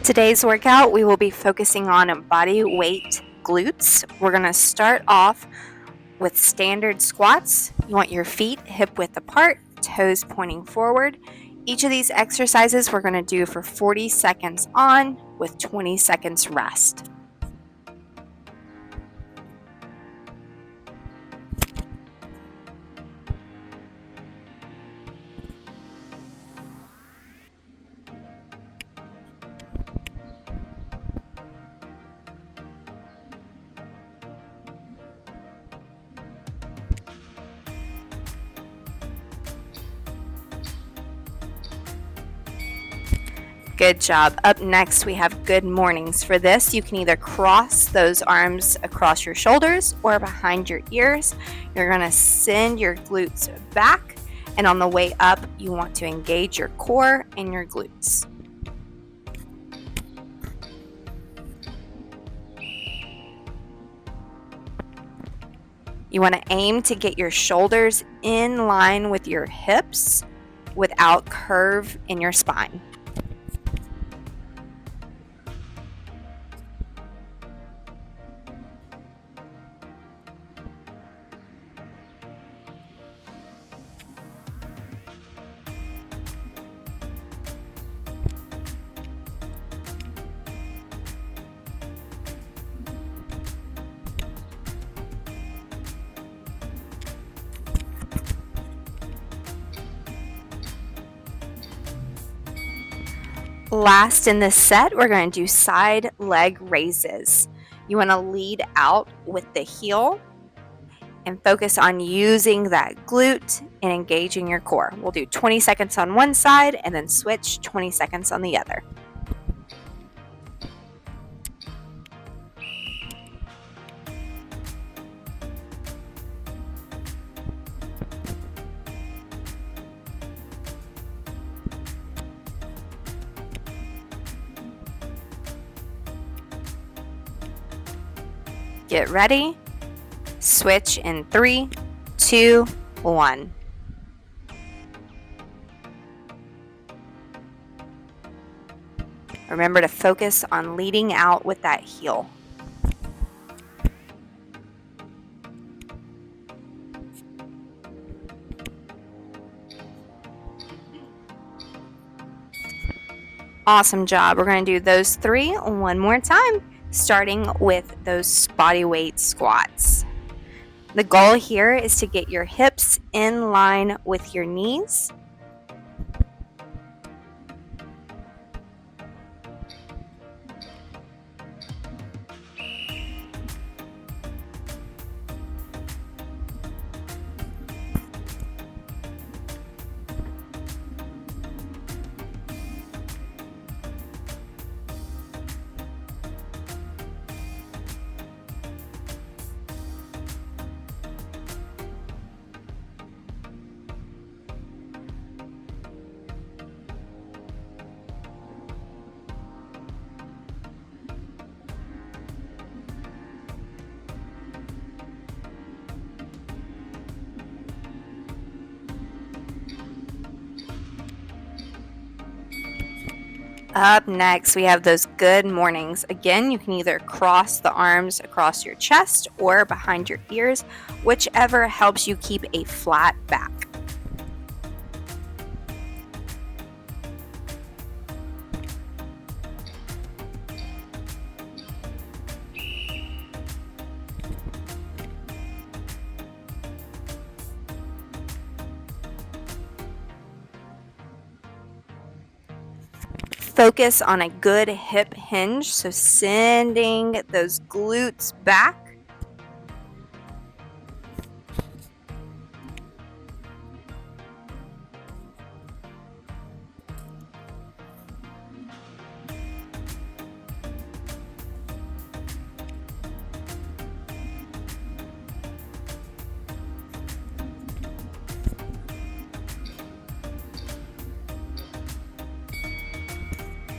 Today's workout, we will be focusing on body weight glutes. We're going to start off with standard squats. You want your feet hip width apart, toes pointing forward. Each of these exercises we're going to do for 40 seconds on with 20 seconds rest. Good job. Up next, we have good mornings. For this, you can either cross those arms across your shoulders or behind your ears. You're going to send your glutes back, and on the way up, you want to engage your core and your glutes. You want to aim to get your shoulders in line with your hips without curve in your spine. Last in this set, we're going to do side leg raises. You want to lead out with the heel and focus on using that glute and engaging your core. We'll do 20 seconds on one side and then switch 20 seconds on the other. Get ready. Switch in 3, 2, 1. Remember to focus on leading out with that heel. Awesome job. We're going to do those 3 one more time, starting with those body weight squats. The goal here is to get your hips in line with your knees. Up next, we have those good mornings. Again, you can either cross the arms across your chest or behind your ears, whichever helps you keep a flat back. Focus on a good hip hinge, so sending those glutes back.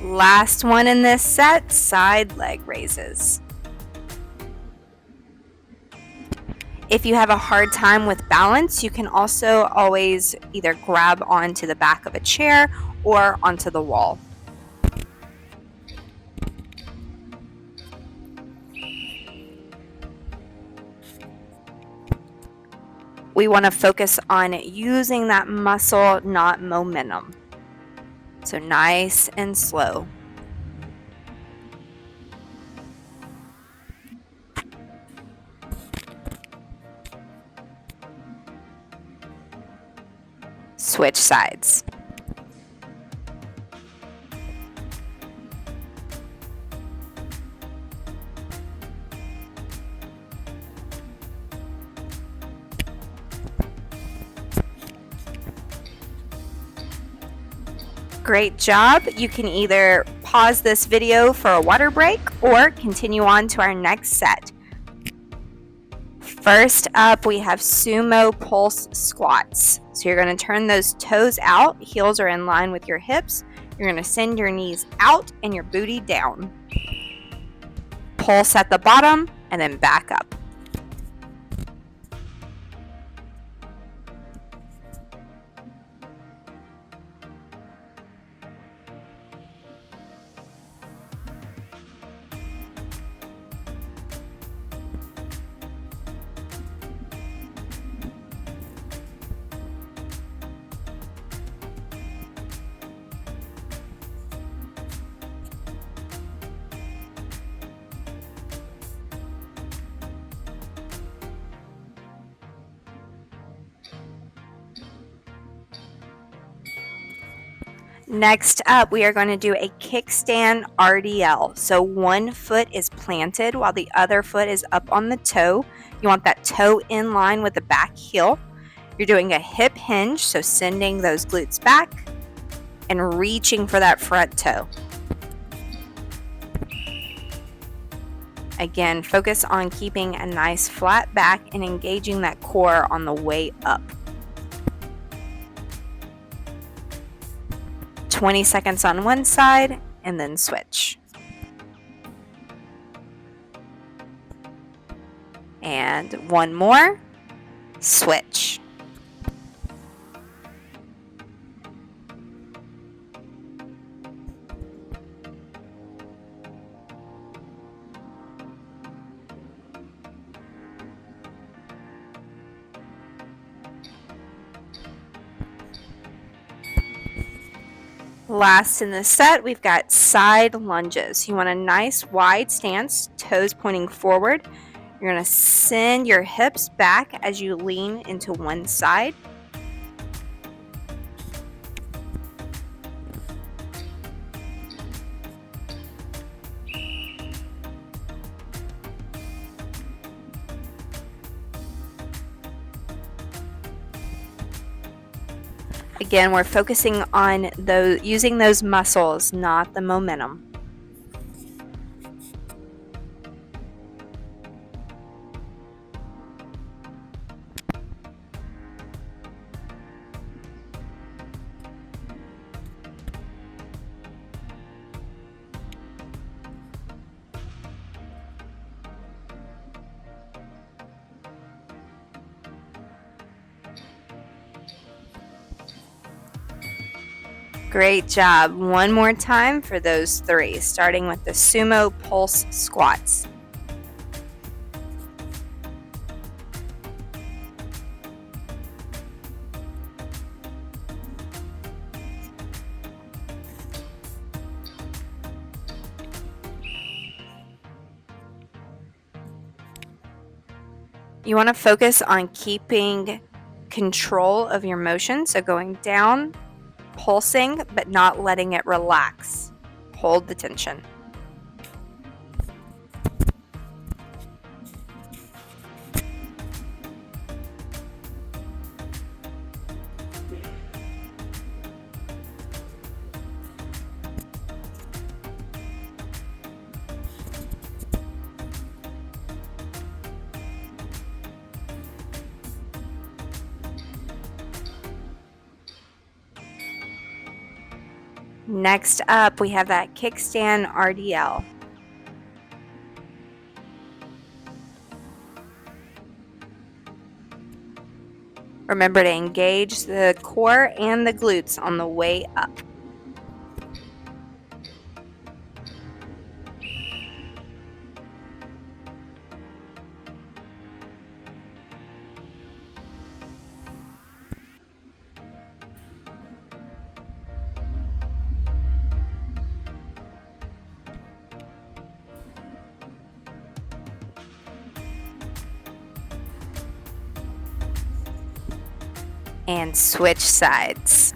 Last one in this set, side leg raises. If you have a hard time with balance, you can also always either grab onto the back of a chair or onto the wall. We want to focus on using that muscle, not momentum. So nice and slow. Switch sides. Great job. You can either pause this video for a water break or continue on to our next set. First up, we have sumo pulse squats. So you're going to turn those toes out, heels are in line with your hips. You're going to send your knees out and your booty down. Pulse at the bottom and then back up. Next up, we are going to do a kickstand RDL. So one foot is planted while the other foot is up on the toe. You want that toe in line with the back heel. You're doing a hip hinge, so sending those glutes back and reaching for that front toe. Again, focus on keeping a nice flat back and engaging that core on the way up. 20 seconds on one side and then switch. And one more, switch. Last in the set, we've got side lunges. You want a nice wide stance, toes pointing forward. You're going to send your hips back as you lean into one side. Again, we're focusing on using those muscles, not the momentum. Great job. One more time for those three, starting with the sumo pulse squats. You want to focus on keeping control of your motion, so going down, pulsing, but not letting it relax. Hold the tension. Next up, we have that kickstand RDL. Remember to engage the core and the glutes on the way up. and switch sides.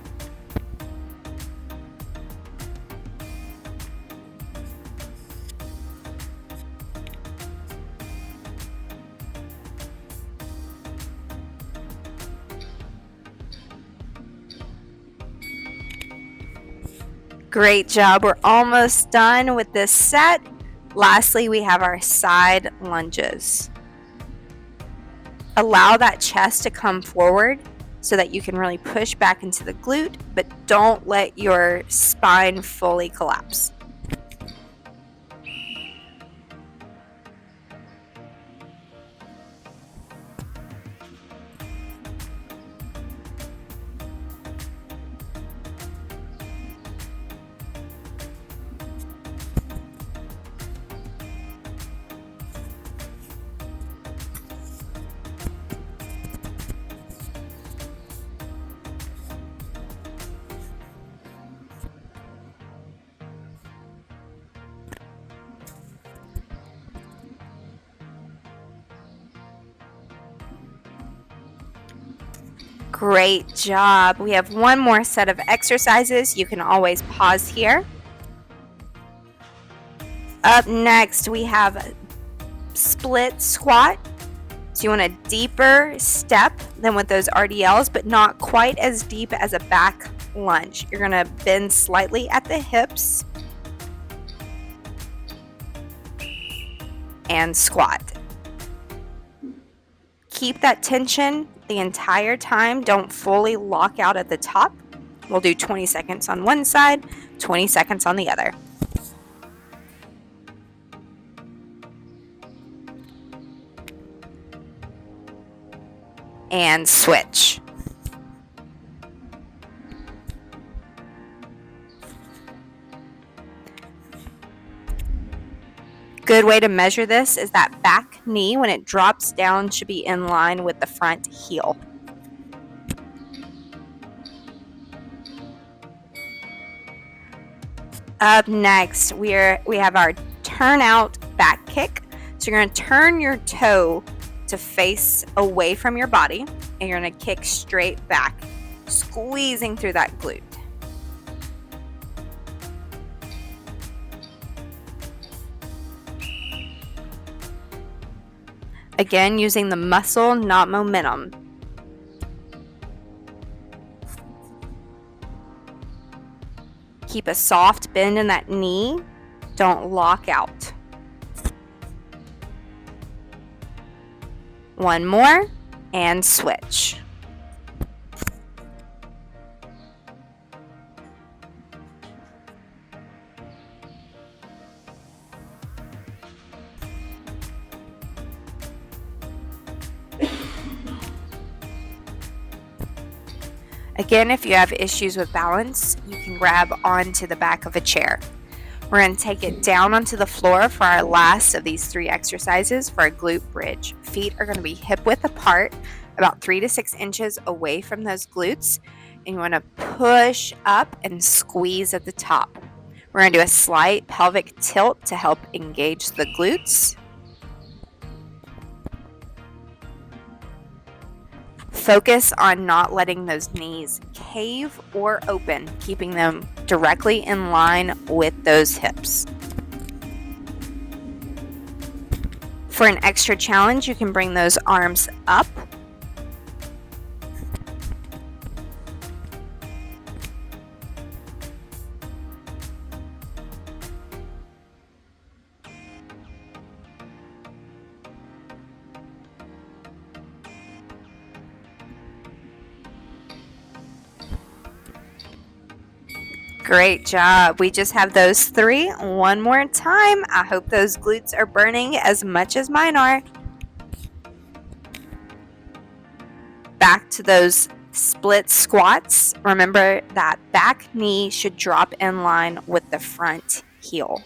Great job. We're almost done with this set. Lastly, we have our side lunges. Allow that chest to come forward so that you can really push back into the glute, but don't let your spine fully collapse. Great job. We have one more set of exercises. You can always pause here. Up next, we have split squat. So you want a deeper step than with those RDLs, but not quite as deep as a back lunge. You're going to bend slightly at the hips and squat. Keep that tension the entire time. Don't fully lock out at the top. We'll do 20 seconds on one side, 20 seconds on the other. And switch. Good way to measure this is that back knee, when it drops down, should be in line with the front heel. Up next, we have our turnout back kick. So you're going to turn your toe to face away from your body, and you're going to kick straight back, squeezing through that glute. Again, using the muscle, not momentum. Keep a soft bend in that knee. Don't lock out. One more, and switch. Again, if you have issues with balance, you can grab onto the back of a chair. We're going to take it down onto the floor for our last of these 3 exercises for a glute bridge. Feet are going to be hip width apart, about 3 to 6 inches away from those glutes. And you want to push up and squeeze at the top. We're going to do a slight pelvic tilt to help engage the glutes. Focus on not letting those knees cave or open, keeping them directly in line with those hips. For an extra challenge, you can bring those arms up. Great job. We just have those 3 one more time. I hope those glutes are burning as much as mine are. Back to those split squats. Remember that back knee should drop in line with the front heel.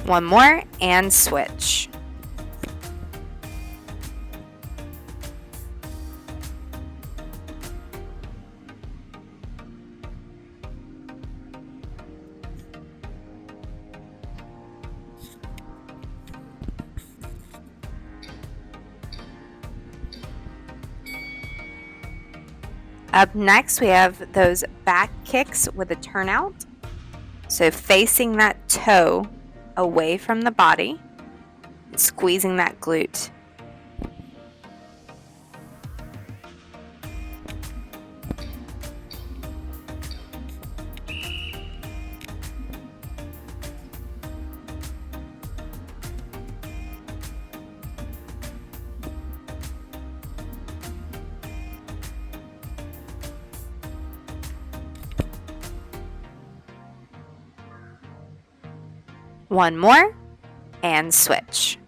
One more, and switch. Up next, we have those back kicks with a turnout. So facing that toe away from the body, squeezing that glute. One more, and switch.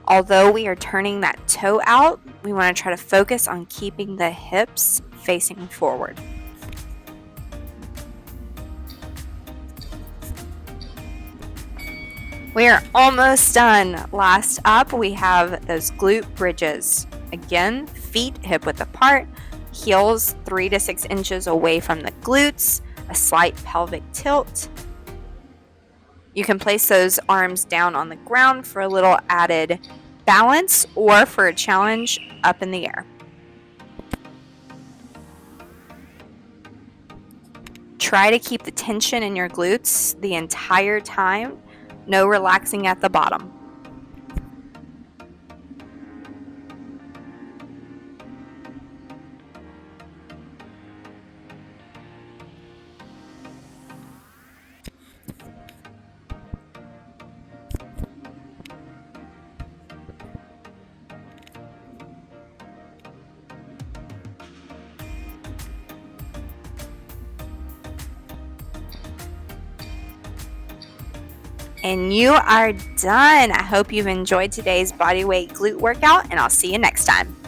Although we are turning that toe out, we want to try to focus on keeping the hips facing forward. We are almost done. Last up, we have those glute bridges. Again, feet hip width apart, heels 3 to 6 inches away from the glutes, a slight pelvic tilt. You can place those arms down on the ground for a little added balance or for a challenge up in the air. Try to keep the tension in your glutes the entire time. No relaxing at the bottom. And you are done. I hope you've enjoyed today's bodyweight glute workout, and I'll see you next time.